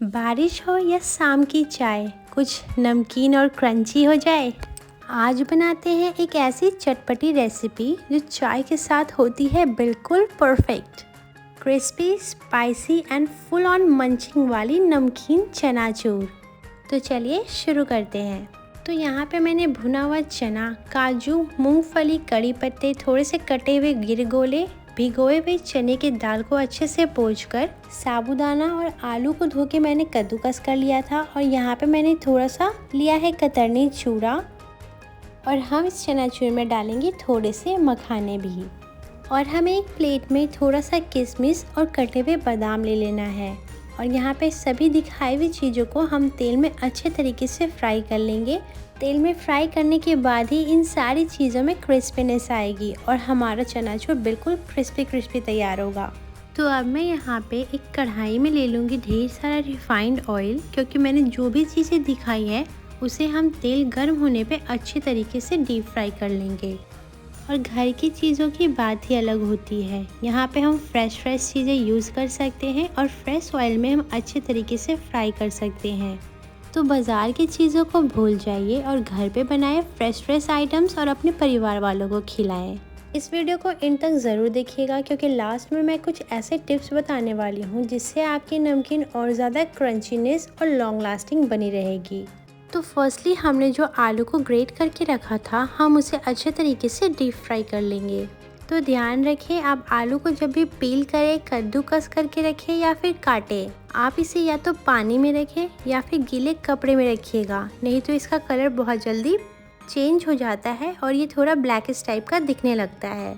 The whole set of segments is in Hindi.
बारिश हो या शाम की चाय, कुछ नमकीन और क्रंची हो जाए। आज बनाते हैं एक ऐसी चटपटी रेसिपी जो चाय के साथ होती है बिल्कुल perfect. Crispy, spicy and full on munching वाली नमकीन चनाचूर। तो चलिए शुरू करते हैं। तो यहाँ पे मैंने भुना हुआ चना, काजू, मूंगफली, कड़ी पत्ते, थोड़े से कटे हुए गिरगोले, भिगोए हुए चने की दाल को अच्छे से पोंछकर, साबूदाना और आलू को धो के मैंने कद्दूकस कर लिया था। और यहाँ पे मैंने थोड़ा सा लिया है कतरनी चूड़ा। और हम इस चनाचूर में डालेंगे थोड़े से मखाने भी। और हमें एक प्लेट में थोड़ा सा किशमिश और कटे हुए बादाम ले लेना है। और यहाँ पे सभी दिखाई हुई चीज़ों को हम तेल में अच्छे तरीके से फ्राई कर लेंगे। तेल में फ्राई करने के बाद ही इन सारी चीज़ों में क्रिस्पीनेस आएगी और हमारा चनाचूर बिल्कुल क्रिस्पी क्रिस्पी तैयार होगा। तो अब मैं यहाँ पे एक कढ़ाई में ले लूँगी ढेर सारा रिफाइंड ऑयल, क्योंकि मैंने जो भी चीज़ें दिखाई है उसे हम तेल गर्म होने पे अच्छे तरीके से डीप फ्राई कर लेंगे। और घर की चीज़ों की बात ही अलग होती है। यहाँ पे हम फ्रेश चीज़ें यूज़ कर सकते हैं और फ्रेश ऑयल में हम अच्छे तरीके से फ्राई कर सकते हैं। तो बाज़ार की चीज़ों को भूल जाइए और घर पे बनाए फ्रेश आइटम्स और अपने परिवार वालों को खिलाएं। इस वीडियो को इन तक ज़रूर देखिएगा, क्योंकि लास्ट में मैं कुछ ऐसे टिप्स बताने वाली हूँ जिससे आपकी नमकीन और ज़्यादा क्रंचीनेस और लॉन्ग लास्टिंग बनी रहेगी। तो फर्स्टली हमने जो आलू को ग्रेट करके रखा था, हम उसे अच्छे तरीके से डीप फ्राई कर लेंगे। तो ध्यान रखें, आप आलू को जब भी पील करें, कद्दूकस करके रखें या फिर काटें, आप इसे या तो पानी में रखें या फिर गीले कपड़े में रखिएगा, नहीं तो इसका कलर बहुत जल्दी चेंज हो जाता है और ये थोड़ा ब्लैकिश टाइप का दिखने लगता है।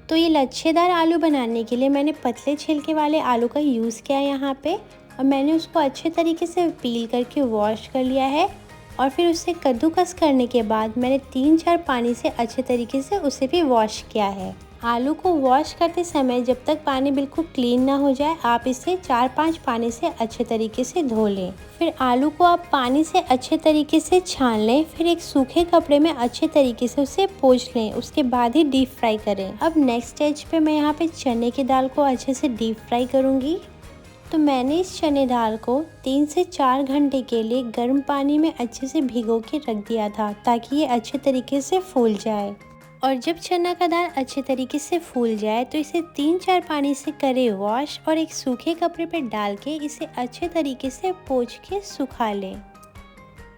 तो ये लच्छेदार आलू बनाने के लिए मैंने पतले छिलके वाले आलू का यूज़ किया यहाँ पे। और मैंने उसको अच्छे तरीके से पील करके वॉश कर लिया है। और फिर उसे कद्दूकस करने के बाद मैंने 3-4 पानी से अच्छे तरीके से उसे भी वॉश किया है। आलू को वॉश करते समय जब तक पानी बिल्कुल क्लीन ना हो जाए, आप इसे 4-5 पानी से अच्छे तरीके से धो लें। फिर आलू को आप पानी से अच्छे तरीके से छान लें। फिर एक सूखे कपड़े में अच्छे तरीके से उसे पोंछ लें, उसके बाद ही डीप फ्राई करें। अब नेक्स्ट स्टेज पे मैं यहाँ पे चने की दाल को अच्छे से डीप फ्राई करूँगी। तो मैंने इस चने दाल को 3 से 4 घंटे के लिए गर्म पानी में अच्छे से भिगो के रख दिया था, ताकि ये अच्छे तरीके से फूल जाए। और जब चना का दाल अच्छे तरीके से फूल जाए तो इसे 3-4 पानी से करें वॉश और एक सूखे कपड़े पर डाल के इसे अच्छे तरीके से पोंछ के सुखा लें।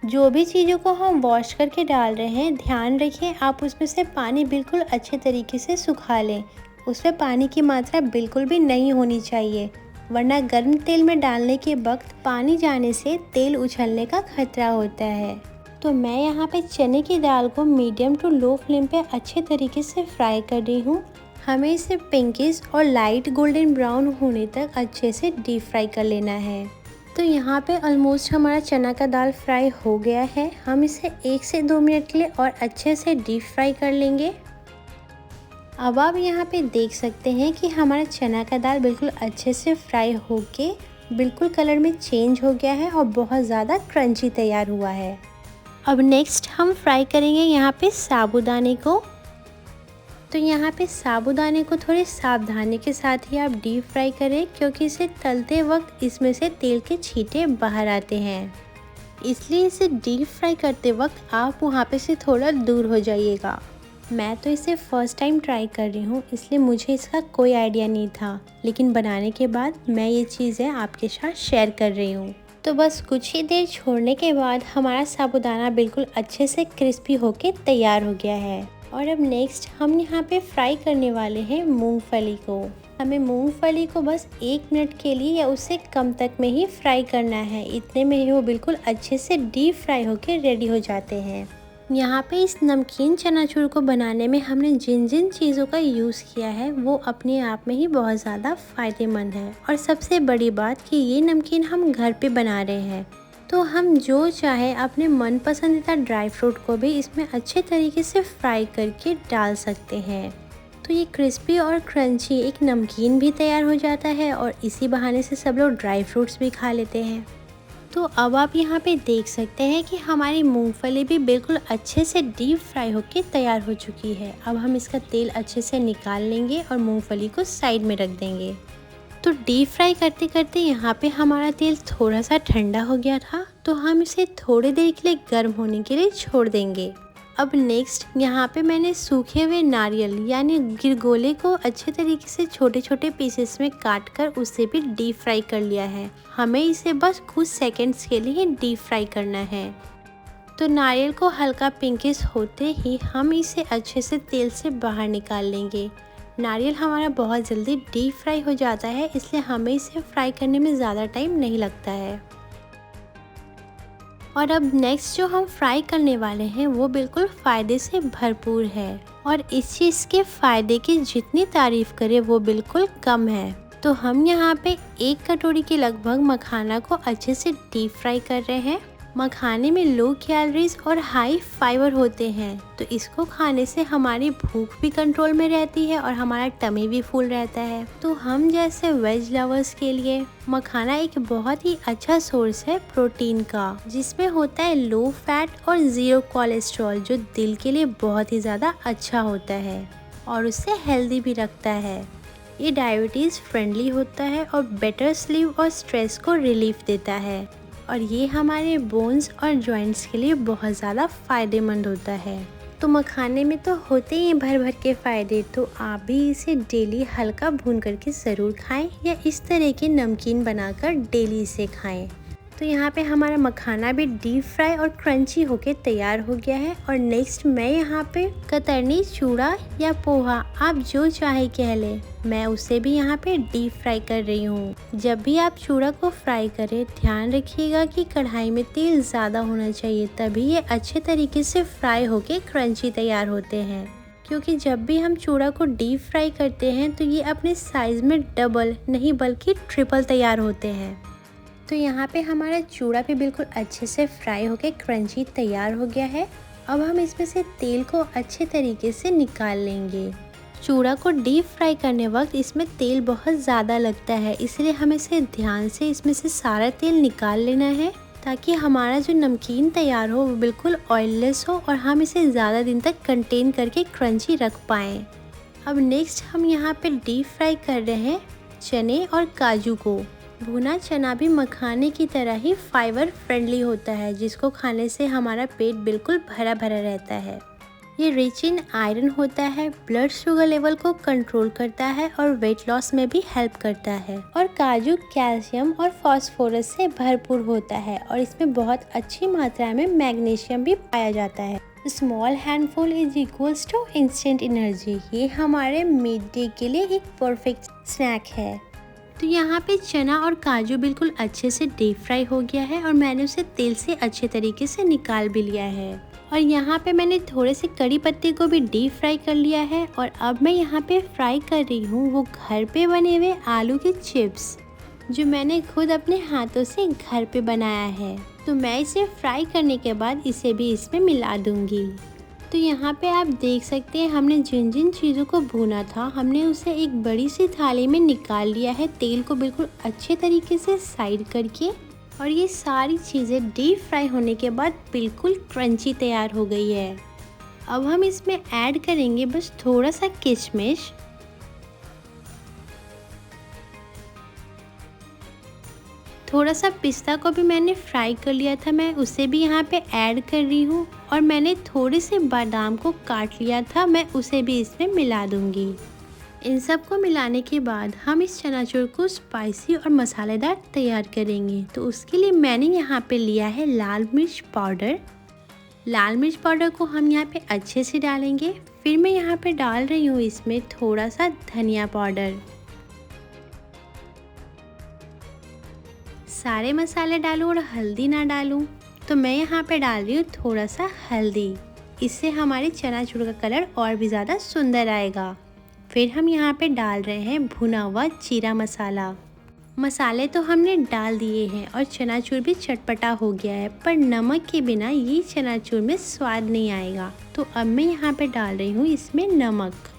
जो भी चीज़ों को हम वॉश करके डाल रहे हैं, ध्यान रखें आप उसमें से पानी बिल्कुल अच्छे तरीके से सुखा लें। उसमें पानी की मात्रा बिल्कुल भी नहीं होनी चाहिए, वरना गर्म तेल में डालने के वक्त पानी जाने से तेल उछलने का खतरा होता है। तो मैं यहाँ पे चने की दाल को मीडियम टू लो फ्लेम पे अच्छे तरीके से फ्राई कर रही हूँ। हमें इसे पिंकिश और लाइट गोल्डन ब्राउन होने तक अच्छे से डीप फ्राई कर लेना है। तो यहाँ पे ऑलमोस्ट हमारा चना का दाल फ्राई हो गया है। हम इसे 1 से 2 मिनट के लिए और अच्छे से डीप फ्राई कर लेंगे। अब आप यहाँ पे देख सकते हैं कि हमारा चना का दाल बिल्कुल अच्छे से फ्राई होके बिल्कुल कलर में चेंज हो गया है और बहुत ज़्यादा क्रंची तैयार हुआ है। अब नेक्स्ट हम फ्राई करेंगे यहाँ पे साबूदाने को। तो यहाँ पे साबूदाने को थोड़ी सावधानी के साथ ही आप डीप फ्राई करें, क्योंकि इसे तलते वक्त इसमें से तेल के छींटे बाहर आते हैं। इसलिए इसे डीप फ्राई करते वक्त आप वहाँ पे से थोड़ा दूर हो जाइएगा। मैं तो इसे फर्स्ट टाइम ट्राई कर रही हूँ, इसलिए मुझे इसका कोई आइडिया नहीं था, लेकिन बनाने के बाद मैं ये चीज़ें आपके साथ शेयर कर रही हूँ। तो बस कुछ ही देर छोड़ने के बाद हमारा साबूदाना बिल्कुल अच्छे से क्रिस्पी होके तैयार हो गया है। और अब नेक्स्ट हम यहाँ पे फ्राई करने वाले हैं मूंगफली को। हमें मूंगफली को बस 1 मिनट के लिए या उससे कम तक में ही फ्राई करना है। इतने में ही वो बिल्कुल अच्छे से डीप फ्राई होके रेडी हो जाते हैं। यहाँ पे इस नमकीन चनाचूर को बनाने में हमने जिन जिन चीज़ों का यूज़ किया है वो अपने आप में ही बहुत ज़्यादा फ़ायदेमंद है। और सबसे बड़ी बात कि ये नमकीन हम घर पे बना रहे हैं, तो हम जो चाहे अपने मन पसंदीदा ड्राई फ्रूट को भी इसमें अच्छे तरीके से फ्राई करके डाल सकते हैं। तो ये क्रिस्पी और क्रंची एक नमकीन भी तैयार हो जाता है और इसी बहाने से सब लोग ड्राई फ्रूट्स भी खा लेते हैं। तो अब आप यहाँ पे देख सकते हैं कि हमारी मूंगफली भी बिल्कुल अच्छे से डीप फ्राई होके तैयार हो चुकी है। अब हम इसका तेल अच्छे से निकाल लेंगे और मूंगफली को साइड में रख देंगे। तो डीप फ्राई करते करते यहाँ पे हमारा तेल थोड़ा सा ठंडा हो गया था, तो हम इसे थोड़ी देर के लिए गर्म होने के लिए छोड़ देंगे। अब नेक्स्ट यहाँ पे मैंने सूखे हुए नारियल यानी गिरगोले को अच्छे तरीके से छोटे छोटे पीसेस में काट कर उसे भी डीप फ्राई कर लिया है। हमें इसे बस कुछ सेकंड्स के लिए डीप फ्राई करना है। तो नारियल को हल्का पिंकिश होते ही हम इसे अच्छे से तेल से बाहर निकाल लेंगे। नारियल हमारा बहुत जल्दी डीप फ्राई हो जाता है, इसलिए हमें इसे फ्राई करने में ज़्यादा टाइम नहीं लगता है। और अब नेक्स्ट जो हम फ्राई करने वाले हैं वो बिल्कुल फ़ायदे से भरपूर है और इस चीज़ के फ़ायदे की जितनी तारीफ़ करें वो बिल्कुल कम है। तो हम यहाँ पे 1 कटोरी के लगभग मखाना को अच्छे से डीप फ्राई कर रहे हैं। मखाने में लो कैलोरीज और हाई फाइबर होते हैं, तो इसको खाने से हमारी भूख भी कंट्रोल में रहती है और हमारा टमी भी फुल रहता है। तो हम जैसे वेज लवर्स के लिए मखाना एक बहुत ही अच्छा सोर्स है प्रोटीन का, जिसमें होता है लो फैट और 0 कोलेस्ट्रॉल, जो दिल के लिए बहुत ही ज़्यादा अच्छा होता है और उससे हेल्दी भी रखता है। ये डायबिटीज़ फ्रेंडली होता है और बेटर स्लीप और स्ट्रेस को रिलीफ देता है और ये हमारे बोन्स और जॉइंट्स के लिए बहुत ज़्यादा फ़ायदेमंद होता है। तो मखाने में तो होते ही भर भर के फ़ायदे, तो आप भी इसे डेली हल्का भून करके ज़रूर खाएं या इस तरह के नमकीन बनाकर डेली इसे खाएं। तो यहाँ पे हमारा मखाना भी डीप फ्राई और क्रंची होके तैयार हो गया है। और नेक्स्ट मैं यहाँ पे कतरनी चूड़ा या पोहा, आप जो चाहे कह लें, मैं उसे भी यहाँ पे डीप फ्राई कर रही हूँ। जब भी आप चूड़ा को फ्राई करें ध्यान रखिएगा कि कढ़ाई में तेल ज़्यादा होना चाहिए, तभी ये अच्छे तरीके से फ्राई होके क्रंची तैयार होते हैं। क्योंकि जब भी हम चूड़ा को डीप फ्राई करते हैं तो ये अपने साइज़ में डबल नहीं बल्कि ट्रिपल तैयार होते हैं। तो यहाँ पे हमारा चूड़ा भी बिल्कुल अच्छे से फ्राई होके क्रंची तैयार हो गया है। अब हम इसमें से तेल को अच्छे तरीके से निकाल लेंगे। चूड़ा को डीप फ्राई करने वक्त इसमें तेल बहुत ज़्यादा लगता है, इसलिए हमें इसे ध्यान से इसमें से सारा तेल निकाल लेना है, ताकि हमारा जो नमकीन तैयार हो वो बिल्कुल ऑयललेस हो और हम इसे ज़्यादा दिन तक कंटेन करके क्रंची रख पाएँ। अब नेक्स्ट हम यहाँ पे डीप फ्राई कर रहे हैं चने और काजू को। भुना चना भी मखाने की तरह ही फाइबर फ्रेंडली होता है, जिसको खाने से हमारा पेट बिल्कुल भरा भरा रहता है। ये रिच इन आयरन होता है, ब्लड शुगर लेवल को कंट्रोल करता है और वेट लॉस में भी हेल्प करता है। और काजू कैल्शियम और फास्फोरस से भरपूर होता है और इसमें बहुत अच्छी मात्रा में मैग्नीशियम भी पाया जाता है। Small handful is equals to instant energy. ये हमारे मिड डे के लिए एक परफेक्ट स्नैक है। तो यहाँ पे चना और काजू बिल्कुल अच्छे से डीप फ्राई हो गया है और मैंने उसे तेल से अच्छे तरीके से निकाल भी लिया है। और यहाँ पे मैंने थोड़े से कड़ी पत्ते को भी डीप फ्राई कर लिया है। और अब मैं यहाँ पे फ्राई कर रही हूँ वो घर पे बने हुए आलू के चिप्स, जो मैंने खुद अपने हाथों से घर पे बनाया है। तो मैं इसे फ्राई करने के बाद इसे भी इसमें मिला दूँगी। तो यहाँ पे आप देख सकते हैं हमने जिन जिन चीज़ों को भूना था हमने उसे एक बड़ी सी थाली में निकाल लिया है, तेल को बिल्कुल अच्छे तरीके से साइड करके। और ये सारी चीज़ें डीप फ्राई होने के बाद बिल्कुल क्रंची तैयार हो गई है। अब हम इसमें ऐड करेंगे बस थोड़ा सा किशमिश, थोड़ा सा पिस्ता को भी मैंने फ्राई कर लिया था, मैं उसे भी यहाँ पे ऐड कर रही हूँ। और मैंने थोड़े से बादाम को काट लिया था, मैं उसे भी इसमें मिला दूँगी। इन सब को मिलाने के बाद हम इस चनाचूर को स्पाइसी और मसालेदार तैयार करेंगे। तो उसके लिए मैंने यहाँ पे लिया है लाल मिर्च पाउडर। लाल मिर्च पाउडर को हम यहाँ पे अच्छे से डालेंगे। फिर मैं यहाँ पे डाल रही हूँ इसमें थोड़ा सा धनिया पाउडर। सारे मसाले डालूँ और हल्दी ना डालूँ, तो मैं यहाँ पे डाल रही हूँ थोड़ा सा हल्दी। इससे हमारे चनाचूर का कलर और भी ज़्यादा सुंदर आएगा। फिर हम यहाँ पे डाल रहे हैं भुना हुआ जीरा मसाला। मसाले तो हमने डाल दिए हैं और चनाचूर भी चटपटा हो गया है, पर नमक के बिना ये चनाचूर में स्वाद नहीं आएगा। तो अब मैं यहाँ पे डाल रही हूँ इसमें नमक।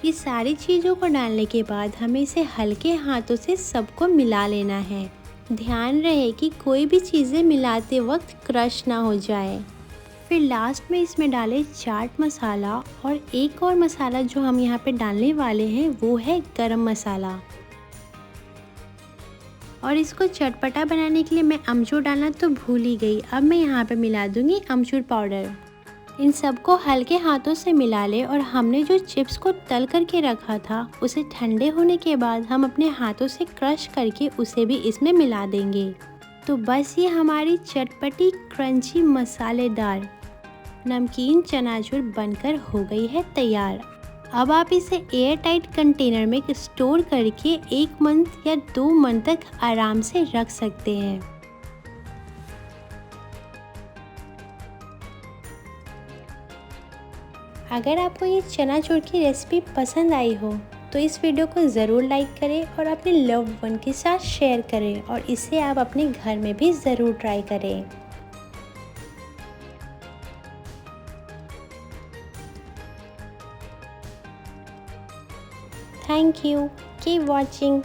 ये सारी चीज़ों को डालने के बाद हमें इसे हल्के हाथों से सबको मिला लेना है। ध्यान रहे कि कोई भी चीज़ें मिलाते वक्त क्रश ना हो जाए। फिर लास्ट में इसमें डालें चाट मसाला और एक और मसाला जो हम यहाँ पे डालने वाले हैं वो है गरम मसाला। और इसको चटपटा बनाने के लिए मैं अमचूर डालना तो भूल ही गई। अब मैं यहाँ पे मिला दूँगी अमचूर पाउडर। इन सबको हल्के हाथों से मिला ले और हमने जो चिप्स को तल करके रखा था उसे ठंडे होने के बाद हम अपने हाथों से क्रश करके उसे भी इसमें मिला देंगे। तो बस ये हमारी चटपटी क्रंची मसालेदार नमकीन चनाचूर बनकर हो गई है तैयार। अब आप इसे एयर टाइट कंटेनर में स्टोर करके 1 मंथ या 2 मंथ तक आराम से रख सकते हैं। अगर आपको ये चनाचूर की रेसिपी पसंद आई हो तो इस वीडियो को ज़रूर लाइक करें और अपने लव्ड वन के साथ शेयर करें और इसे आप अपने घर में भी ज़रूर ट्राई करें। Thank you. Keep watching.